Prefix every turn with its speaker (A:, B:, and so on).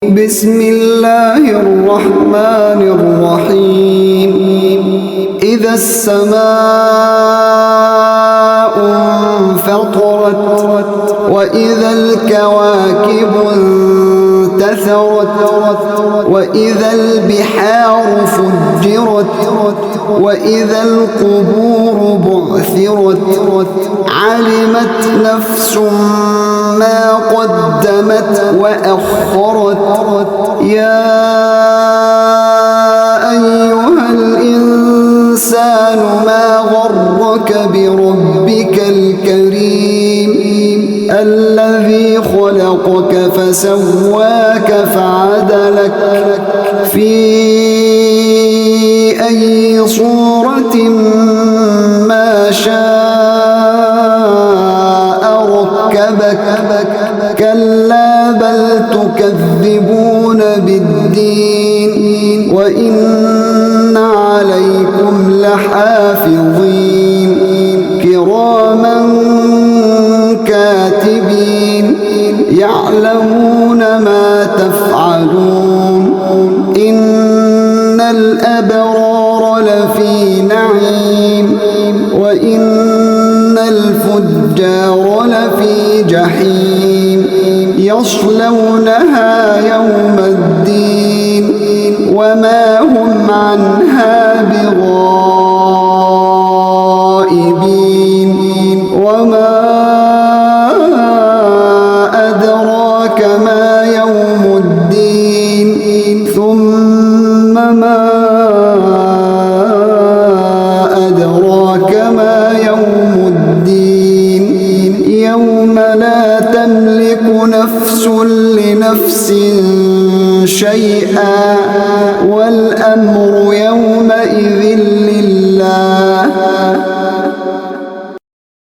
A: بسم الله الرحمن الرحيم. إذا السماء انفطرت وإذا الكواكب انتثرت وإذا البحار فجرت وإذا القبور بعثرت علمت نفس ما قدمت وأخرت. يا أيها الإنسان ما غرك بربك الكريم الذي خلقك فسواك فعدلك في أي صورة ما شاء ركبك. كلا بل تكذبون بالدين وإن عليكم لحافظين كراما كاتبين يعلمون ما تفعلون. إن الأبرار لفي نعيم وإن الفجار لفي جحيم يصلونها يوم الدين وما هم عنها بغائبين. وما أدراك ما يوم الدين ثم ما أدراك ما يوم الدين يوم لا تملك نفس لنفس شيئا والأمر يومئذ لله.